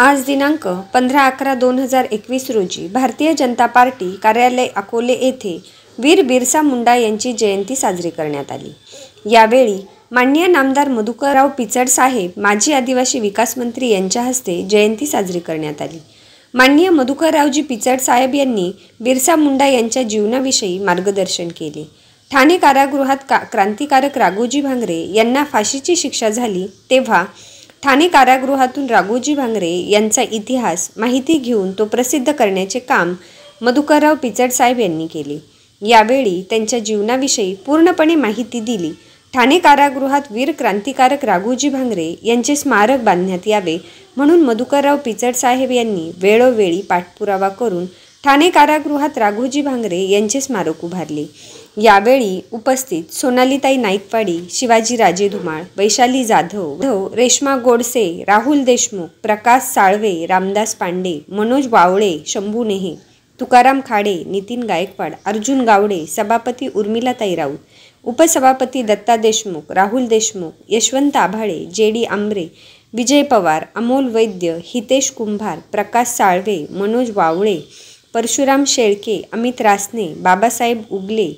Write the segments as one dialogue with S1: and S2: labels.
S1: आज दिनांक 15/11/2021 रोजी भारतीय जनता पार्टी कार्यालय अकोले येथे वीर बिरसा मुंडा यांची जयंती साजरी करण्यात आली। यावेळी माननीय नामदार मधुकरराव पिचड साहेब, माजी आदिवासी विकास मंत्री यांच्या हस्ते जयंती साजरी करण्यात आली। माननीय मधुकररावजी पिचड साहेब यांनी बिरसा मुंडा यांच्या जीवनाविषयी मार्गदर्शन केले। ठाणे कारागृहात क्रांतिकारक राघोजी भांगरे यांना फाशीची शिक्षा झाली तेव्हा ठाणे कारागृहातून राघोजी भांगरे यांचा इतिहास माहिती घेऊन तो प्रसिद्ध करण्याचे काम मधुकरराव पिचड साहेब यांनी केले। यावेळी त्यांच्या जीवनाविषयी पूर्णपणे माहिती दिली। ठाणे कारागृहात वीर क्रांतिकारक राघोजी भांगरे यांचे स्मारक बांधण्यात यावे म्हणून मधुकरराव पिचड साहेब यांनी वेळोवेळी पाठपुरावा करून ठाणे कारागृहात राघोजी भांगरे यांचे स्मारक उभारले। यावेळी उपस्थित सोनालीताई नाईकवाडी, शिवाजी राजे धुमाळ, वैशाली जाधव, रेश्मा गोडसे, राहुल देशमुख, प्रकाश साळवे, रामदास पांडे, मनोज वावळे, शंभू नेहे, तुकाराम खाडे, नितीन गायकवाड, अर्जुन गावडे, सभापती उर्मिलाताई राऊत, उपसभापती दत्ता देशमुख, राहुल देशमुख, यशवंत आभाळे, JD आंबरे, विजय पवार, अमोल वैद्य, हितेश कुंभार, प्रकाश साळवे, मनोज वावळे, परशुराम शेळके, अमित रासने, बाबासाहेब उगले,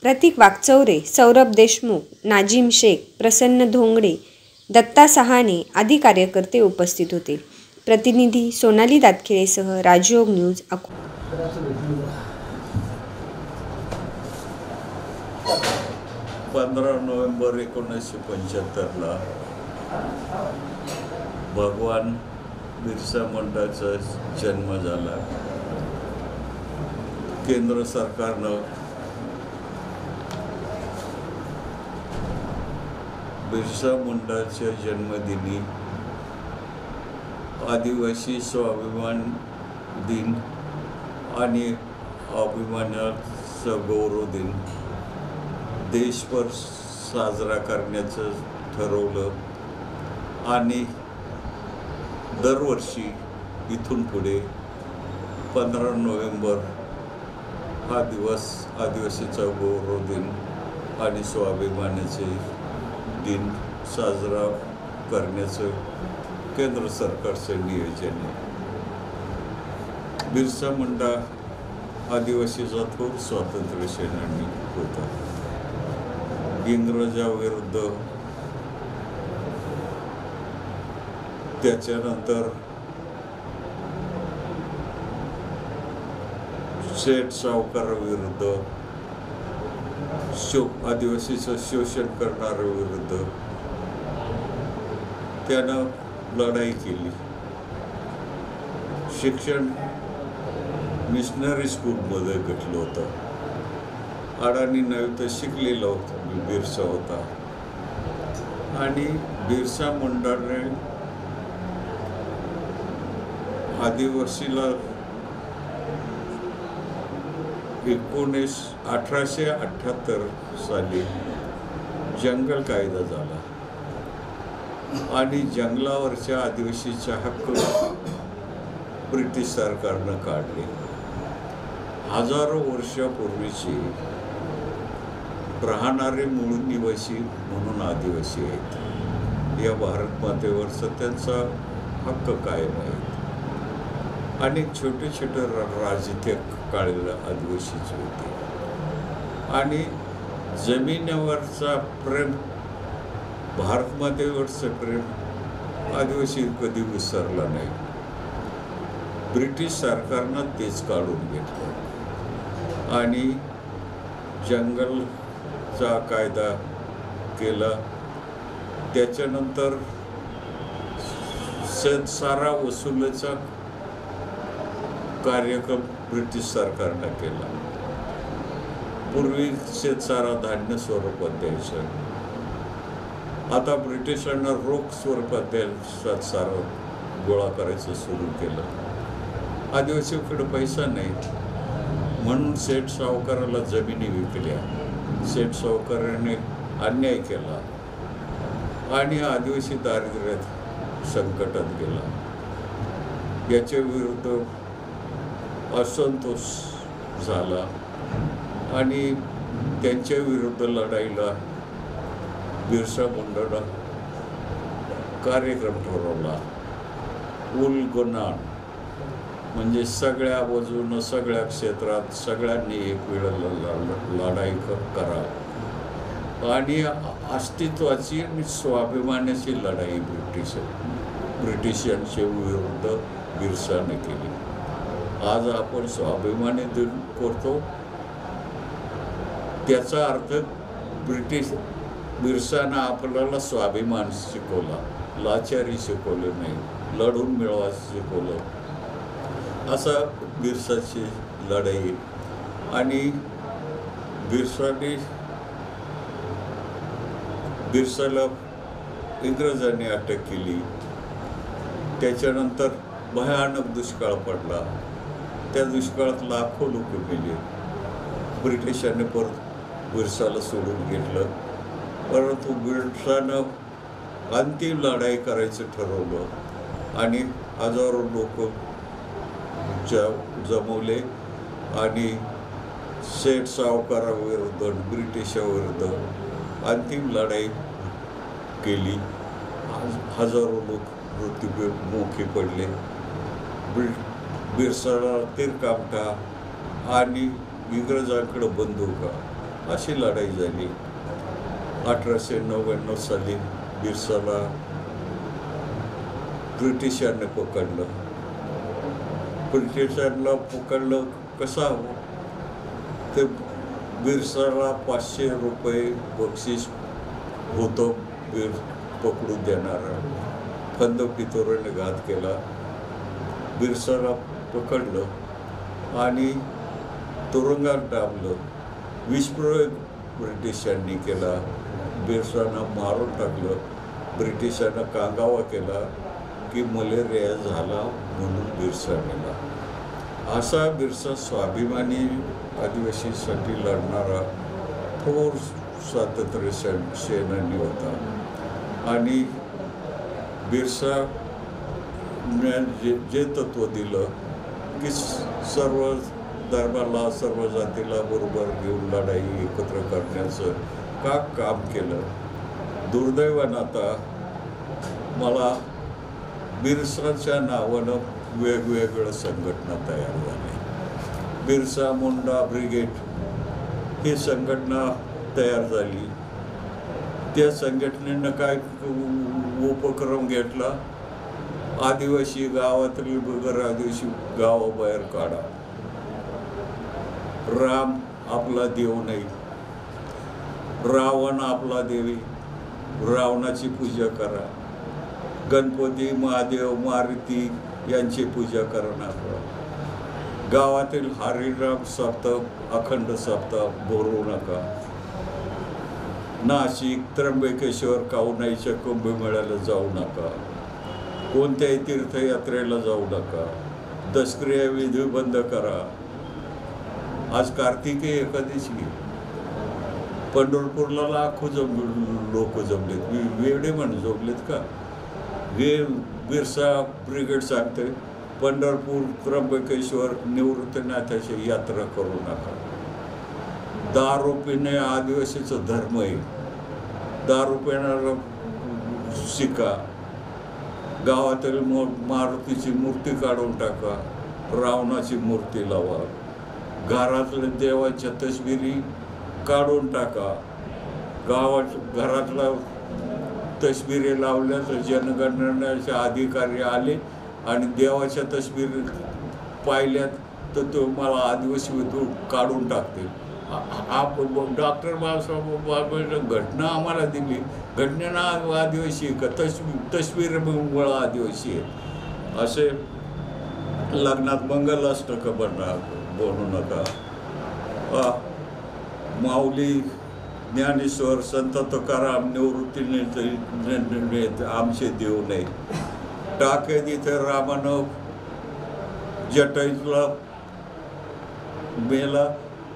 S1: प्रतीक वाकचौरे, सौरभ देशमुख, नाजिम शेख, प्रसन्न धोंगडे, दत्ता सहाने आदी कार्यकर्ते उपस्थित होते। प्रतिनिधी सोनाली दातखिळेसह राजयोग न्यूज अकोला।
S2: 15 नोव्हेंबर 1975ला भगवान बिरसा मुंडाचा जन्म झाला। केंद्र सरकारनं बिरसा मुंडाच्या जन्मदिनी आदिवासी स्वाभिमान दिन आणि अभिमानाचा गौरव दिन देशभर साजरा करण्याचं ठरवलं आणि दरवर्षी इथून पुढे 15 नोव्हेंबर हा दिवस आदिवासीचा गौरव दिन आणि स्वाभिमानाचे दिन साजरा करण्याचं केंद्र सरकारचं नियोजन आहे। बिरसा मुंडा आदिवासीचा थोर स्वातंत्र्य सेनानी होता। इंग्रजाविरुद्ध त्याच्यानंतर सेठ सावकाराविरुद्ध आदिवासीचं शोषण करणाऱ्याविरुद्ध त्यानं लढाई केली। शिक्षण मिशनरी स्कूलमध्ये घेतलं होतं। अडाणी नव्हे तर शिकलेला होता बिरसा होता आणि बिरसा मुंडाने आदिवासीला 1878 साली जंगल कायदा झाला आणि जंगलावरच्या आदिवासीचा हक्क ब्रिटिश सरकारनं काढले। हजारो वर्षापूर्वीचे राहणारे मूळ निवासी म्हणून आदिवासी आहेत। या भारत मातेवरचा त्यांचा हक्क कायम आहे। अनेक छोटे छोटे राज्य त्या काळाला आदिवासीचे होते आणि जमिनीवरचा प्रेम, भारत मातेवरचं प्रेम आदिवासी कधी विसरला नाही। ब्रिटिश सरकारनं तेच काढून घेतलं आणि जंगलचा कायदा केला। त्याच्यानंतर शेतसारा वसुलीचा कार्यक्रम ब्रिटिश सरकारनं केला। पूर्वी शेतसारा धान्य स्वरूपात द्यायचं, आता ब्रिटिशांना रोख स्वरूपात शेतसारा गोळा करायचं सुरू केलं। आदिवासीकडे पैसा नाही म्हणून सेठ सावकाराला जमिनी विकल्या। सेठ सावकाराने अन्याय केला आणि आदिवासी दारिद्र्यात संकटात गेला। याच्या विरुद्ध असंतोष झाला आणि त्यांच्या विरुद्ध लढाईला बिरसा मुंडानं कार्यक्रम ठरवला उलगनान म्हणजे सगळ्या बाजूनं सगळ्या क्षेत्रात सगळ्यांनी एक वेळ लढाई करा आणि अस्तित्वाची आणि स्वाभिमानाची लढाई ब्रिटिशांच्या विरुद्ध बिरसाने केली. आज आपण स्वाभिमानी दिन करतो, त्याचा अर्थ बिरसानं आपल्याला स्वाभिमान शिकवला, लाचारी शिकवले नाही, लढून मिळवायचं शिकवलं. असा बिरसाची लढाई. आणि बिरसाला इंग्रजांनी अटक केली. त्याच्यानंतर भयानक दुष्काळ पडला. त्या दुष्काळात लाखो लोक मेले. ब्रिटिशांनी परत बिरसाला सोडून घेतलं. परंतु बिरसानं अंतिम लढाई करायचं ठरवलं आणि हजारो लोक जमवले आणि सेठ सावकाराविरुद्ध ब्रिटिशाविरुद्ध अंतिम लढाई केली. हजारो लोक मृत्युमुखी पडले. बिरसाला तीरकामठा आणि इंग्रजांकडे बंदुका अशी लढाई झाली. 1899 साली बिरसाला ब्रिटिशांनी पकडलं. ब्रिटिशांना पकडलं कसा ते बिरसाला 500 रुपये बक्षीस होतं पकडून देणारं. फंद पितोराने घात केला. बिरसाला पकडलं आणि तुरुंगात डांबलं. विषप्रयोग ब्रिटिशांनी केला. बिरसानं मारून टाकलं. ब्रिटिशांना कांगावा केला की मलेरिया झाला म्हणून बिरसा मेला. असा बिरसा स्वाभिमानी आदिवासीसाठी लढणारा थोर स्वातंत्र्य सेनानी होता. आणि बिरसा जे तत्त्व दिलं की सर्व धर्माला सर्व जातीला बरोबर घेऊन लढाई एकत्र करण्याचं काम केलं. दुर्दैवानं आता मला बिरसाच्या नावानं वेगवेगळ्या संघटना तयार झाल्या. बिरसा मुंडा ब्रिगेड ही संघटना तयार झाली. त्या संघटनेनं काय उपक्रम घेतला, आदिवासी गावातली बिगर आदिवासी गावाबाहेर काढा. राम आपला देव नाही, रावण आपला देवी, रावणाची पूजा करा. गणपती महादेव मारुती यांची पूजा करणार. गावातील हरिनाम सप्ताह अखंड सप्ताह बोलवू नका. नाशिक त्र्यंबकेश्वर काऊनाईच्या कुंभमेळ्याला जाऊ नका. कोणत्याही तीर्थयात्रेला जाऊ नका. दसक्रिया विधी बंद करा. आज कार्तिकी एकादशी, पंढरपूरला लाखो लोक जमलेत. वेडे म्हणून जमलेत का? बिरसा ब्रिगेड सांगते पंढरपूर त्र्यंबकेश्वर निवृत्तीनाथाची यात्रा करू नका. दारू पिणे आदिवासीचा धर्म आहे. दारू पिणारा शिका. गावातील मारुतीची मूर्ती काढून टाका. रावणाची मूर्ती लावा. घरातल्या देवाच्या तस्बिरी काढून टाका. घरातला तस्बिरी लावल्या तर जनगणनेचे अधिकारी आले आणि देवाच्या तस्बिरी पाहिल्यात तर तुम्हाला आदिवासी काढून टाकतील. डॉक्टर बाबासाहेब आंबेडकर घटना आम्हाला दिली. घटनेनं आदिवासी का तस्वीरमुळं आदिवासी आहेत. असे लग्नात मंगलाष्टक बनू नका. माऊली ज्ञानेश्वर संत तुकाराम निवृत्तीने आमचे देव नाही. टाकेत इथे रामानं जटायूला मेला,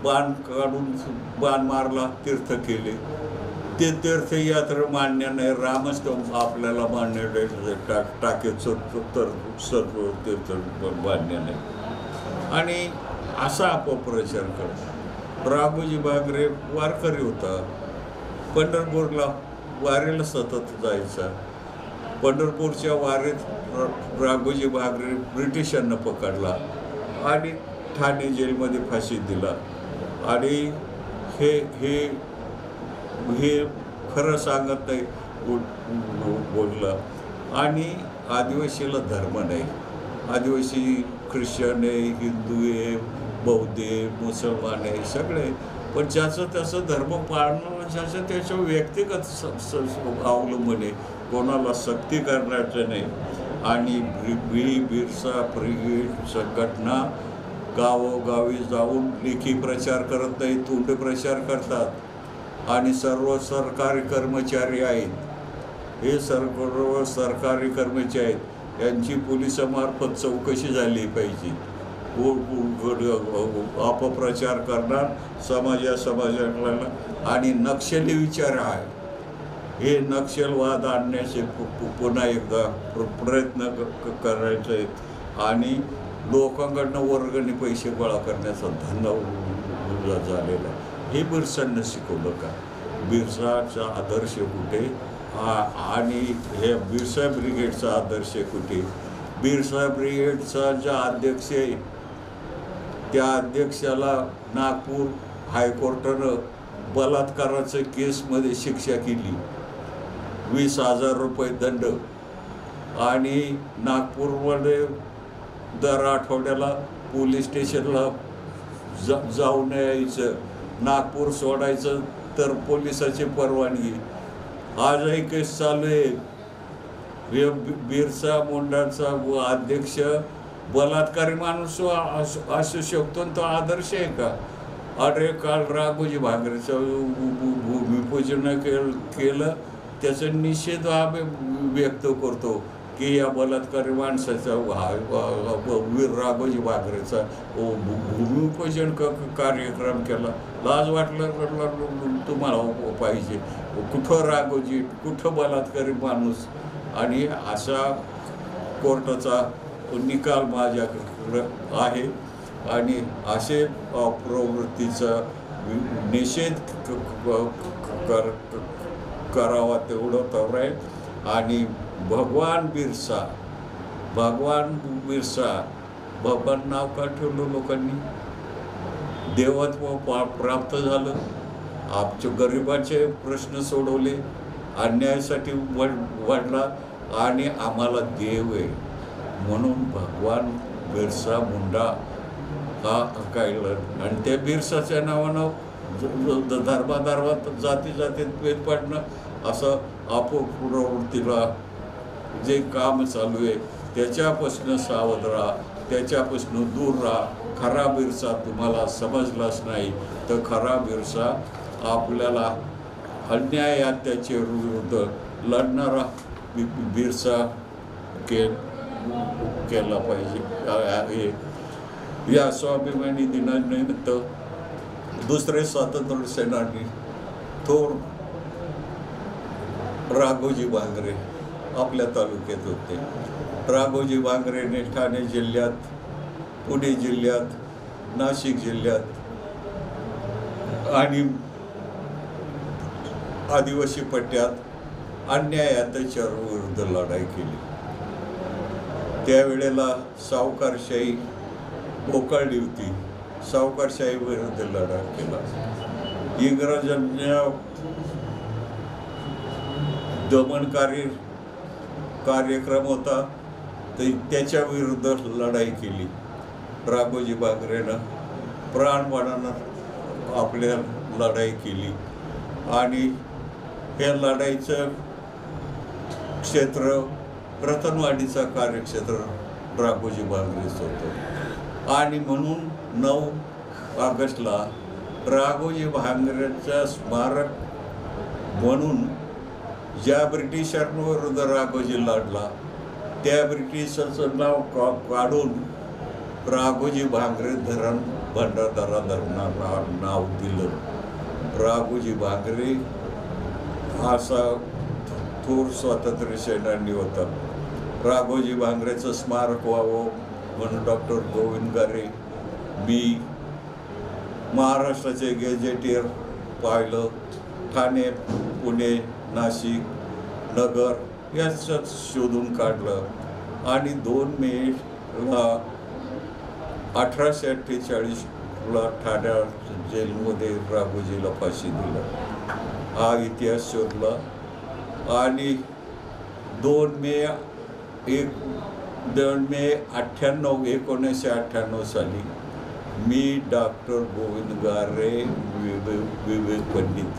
S2: बाण काढून बाण मारला, तीर्थ केले. ते तीर्थयात्रा मान्य नाही. रामच तो आपल्याला मान्य नाही. टाकेत सर्व तीर्थ मान्य नाही. आणि असा अपप्रचार करतो. राघोजी बागरे वारकरी होता. पंढरपूरला वारीला सतत जायचा. पंढरपूरच्या वारीत राघोजी भांगरे ब्रिटिशांना पकडला आणि ठाणे जेलमध्ये फाशी दिला. आणि हे हे हे खरं सांगत नाही बोललं. आणि आदिवासीला धर्म नाही, आदिवासी ख्रिश्चन आहे, हिंदू आहे, बौद्ध आहे, मुसलमान आहे, सगळे. पण ज्याचं त्याचं धर्म पाळणं ज्याचं त्याचं व्यक्तिगत अवलंबन आहे, कोणाला सक्ती करण्याचं नाही. आणि बिरसा ब्रिगेड संघटना गावोगावी जाऊन लेखी प्रचार करत नाही, तोंडी प्रचार करतात. आणि सर्व सरकारी कर्मचारी आहेत, हे सर्व सरकारी कर्मचारी आहेत, यांची पोलिसामार्फत चौकशी झाली पाहिजे. अपप्रचार करणार समाजाला आणि नक्षली विचार आहे, हे नक्षलवाद आणण्याचे पुन्हा एकदा प्रयत्न करायचे आहेत. आणि लोकांकडनं वर्गणी पैसे गोळा करण्याचा धंदा झालेला आहे. हे बिरसांना शिकवलं का? बिरसाचा आदर्श कुठे आणि हे बिरसा ब्रिगेडचा आदर्श कुठे? बिरसा ब्रिगेडचा ज्या अध्यक्ष आहे त्या अध्यक्षाला नागपूर हायकोर्टानं बलात्काराच्या केसमध्ये शिक्षा केली, 20,000 रुपये दंड. आणि नागपूरमध्ये दर आठवड्याला पोलीस स्टेशनला जाऊन यायचं, नागपूर सोडायचं तर पोलिसाची परवानगी. आजही केस चालू आहे. बिरसा मुंडाचा अध्यक्ष बलात्कारी माणूस असू शकतो, तो आदर्श आहे का? अरे काल राघोजी भांगरेचं भूमिपूजन केलं, त्याचा निषेध व्यक्त करतो की या बलात्कारी माणसाचा वीर राघोजी भांगरेचा भूमिपूजन कार्यक्रम केला. लाज वाटलं तुम्हाला पाहिजे? कुठं राघोजी, कुठं बलात्कारी माणूस? आणि असा कोर्टाचा निकाल माझ्याकडे आहे. आणि असे प्रवृत्तीचा निषेध करावा तेवढं तर आहे. आणि भगवान बिरसा भगवान नाव का ठेवलं लोकांनी? देवत्व प्राप्त झालं, आमच्या गरिबाचे प्रश्न सोडवले, अन्यायासाठी वाढला आणि आम्हाला देव आहे म्हणून भगवान बिरसा मुंडा हा काढलं. आणि त्या बिरसाच्या नावानं धर्मात जातीत भेद पाडणं असं अपप्रवृत्तीला जे काम चालू आहे त्याच्यापासून सावध राहा, त्याच्यापासून दूर राहा. खरा बिरसा तुम्हाला समजलाच नाही तर खरा बिरसा आपल्याला अन्याय अत्याचार विरुद्ध लढणारा बिरसा केला पाहिजे. या स्वाभिमानी दिनानिमित्त दुसरे स्वातंत्र्य सेनानी थोर राघोजी भांगरे आपल्या तालुक्यात होते. राघोजी भांगरेने ठाणे जिल्ह्यात, पुणे जिल्ह्यात, नाशिक जिल्ह्यात आणि आदिवासी पट्ट्यात अन्याय अत्याचार विरुद्ध लढाई केली. त्यावेळेला सावकारशाही बोकाळली होती, सावकारशाही विरुद्ध लढा केला. इंग्रजांना दमनकारी कार्यक्रम होता तर त्याच्या विरुद्ध लढाई केली. राघोजी भांगरेनं प्राणपणानं आपल्या लढाई केली. आणि हे लढाईचं क्षेत्र रतनवाडीचा कार्यक्षेत्र राघोजी भांगरेच होतं. आणि म्हणून 9 ऑगस्टला राघोजी भांगरेचं स्मारक म्हणून ज्या ब्रिटिशांविरुद्ध राघोजी लढला त्या ब्रिटिशाचं नाव काढून राघोजी भांगरे धरण भंडारदरा धरणाला नाव दिलं. राघोजी भांगरे असा थोर स्वातंत्र्य सेनानी होता. राघोजी भांगरेचं स्मारक व्हावं म्हणून डॉक्टर गोविंद गारे, मी महाराष्ट्राचे गेजेटियर पाहिलं. ठाणे, पुणे, नाशिक, नगर याच्यात शोधून काढलं आणि 2 मेला 1848ला ठाण्या जेलमध्ये राघोजीला फाशी दिलं. हा इतिहास शोधला आणि 2 मे 1998 साली मी डॉक्टर गोविंद गारे, विवेक पंडित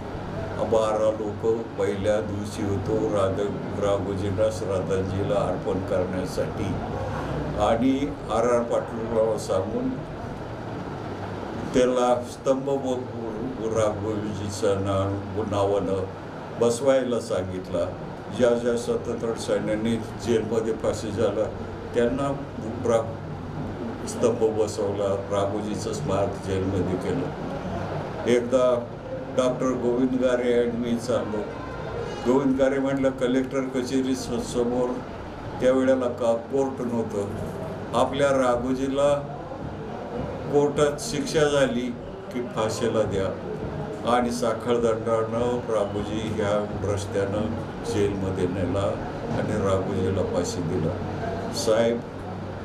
S2: 12 लोक पहिल्या दिवशी होतो राघोजींना श्रद्धांजलीला अर्पण करण्यासाठी आणि RR पाटीलराव सांगून त्याला स्तंभ राघोजीचं नावानं बसवायला सांगितला. ज्या ज्या स्वतंत्र सैन्यांनी जेलमध्ये फाशी झाला त्यांना स्तंभ बसवला. राघोजीचं स्मारक जेलमध्ये केलं. एकदा डॉक्टर गोविंद गारे आणि मी चाललो. गोविंद गारे म्हटलं कलेक्टर कचेरी समोर त्यावेळेला कोर्ट नव्हतं. आपल्या राघोजीला कोर्टात शिक्षा झाली की फाशीला द्या आणि साखळदंडानं राघोजी ह्या रस्त्यानं जेलमध्ये नेला आणि राघोजीला फाशी दिला. साहेब,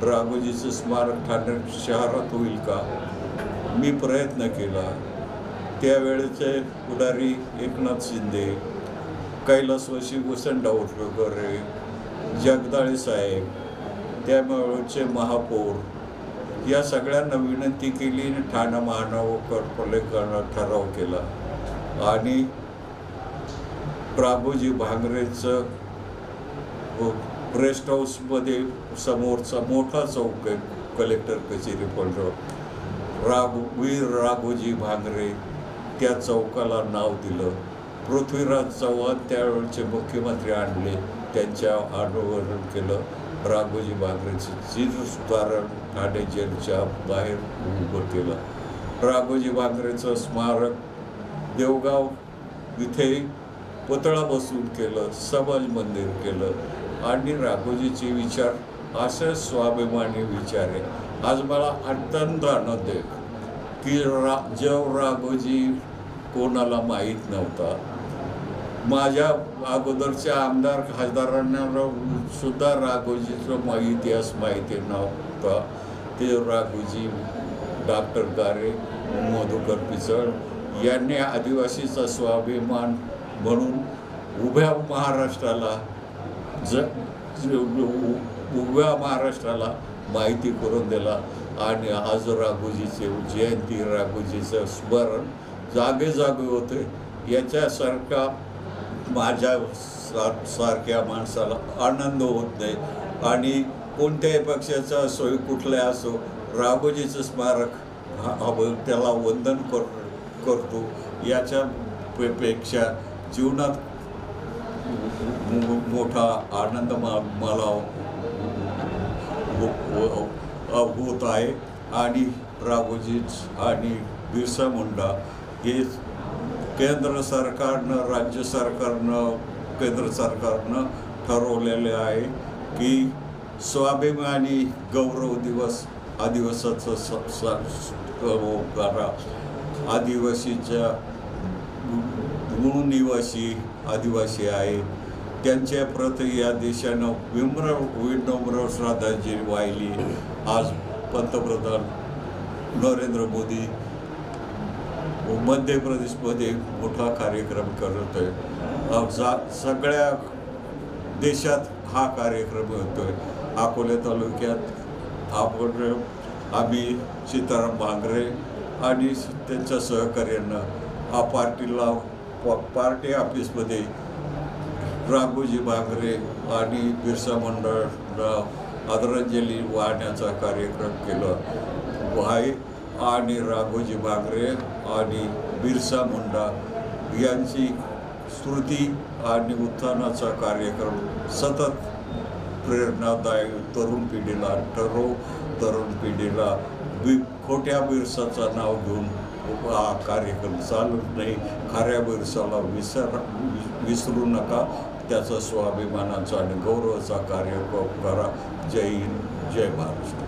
S2: राघोजीचं स्मारक ठाणे शहरात होईल का? मी प्रयत्न केला. त्यावेळेचे पुढारी एकनाथ शिंदे, कैलासवासी वसंतराव वगैरे, जगदाळे साहेब, त्यावेळेचे महापौर या सगळ्यांना विनंती केली आणि ठाणे महानगरपालिकेनं ठराव केला आणि राघोजी भांगरेचं रेस्ट हाऊसमध्ये समोरचा मोठा चौक आहे कलेक्टर कचेरी पडलं. वीर राघोजी भांगरे त्या चौकाला नाव दिलं. पृथ्वीराज चव्हाण त्यावेळचे मुख्यमंत्री आणले, त्यांच्या अनुवरण केलं. राघोजी भांगरेचं चिरस्मरण ठाणे जेलच्या बाहेर उभं केलं. राघोजी भांगरेचं स्मारक देवगाव इथे पुतळा बसवून केलं, समाज मंदिर केलं आणि राघोजीचे विचार असे स्वाभिमानी विचार आहे. आज मला अत्यंत आनंद आहे की राघोजी कोणाला माहीत नव्हता. माझ्या अगोदरच्या आमदार खासदारांना सुद्धा राघोजीचं इतिहास माहिती नव्हता. ते राघोजी, डॉक्टर गारे, मधुकर पिचड यांनी आदिवासीचा स्वाभिमान म्हणून उभ्या महाराष्ट्राला माहिती करून दिला आणि आज राघोजीचे जयंती, राघोजीचं स्मरण जागे होते. याच्यासारखा माझ्या सारख्या माणसाला आनंद होत नाही आणि कोणत्याही पक्षाचा असो, कुठल्या असो, राघोजीचं स्मारक त्याला वंदन करतो. याच्या पेक्षा जीवनात मोठा आनंद मला होत आहे. आणि राघोजी आणि बिरसा मुंडा हे केंद्र सरकारनं, राज्य सरकारनं, केंद्र सरकारनं ठरवलेले आहे की स्वाभिमानी गौरव दिवस आदिवासाचा करा. आदिवासीच्या मूळ निवासी आदिवासी आहे त्यांच्या प्रति या देशानं विनम्र श्रद्धांजली वाहिली. आज पंतप्रधान नरेंद्र मोदी मध्य प्रदेशमध्ये मोठा कार्यक्रम करत आहे. सगळ्या देशात हा कार्यक्रम होतोय. अकोले तालुक्यात आम्ही सीताराम भांगरे आणि त्यांच्या सहकार्यानं पार्टी ऑफिसमध्ये राघोजी भांगरे आणि बिरसा मुंडांना आदरांजली वाहण्याचा कार्यक्रम केला आहे आणि राघोजी भांगरे आणि बिरसा मुंडा यांची स्मृती आणि उत्थानाचा कार्यक्रम सतत प्रेरणादायी तरुण पिढीला खोट्या बिरसाचं नाव घेऊन हा कार्यक्रम चालत नाही. खऱ्या बिरसाला विसरू नका. त्याचा स्वाभिमानाचा आणि गौरवाचा कार्यक्रम करा. जय हिंद, जय महाराष्ट्र.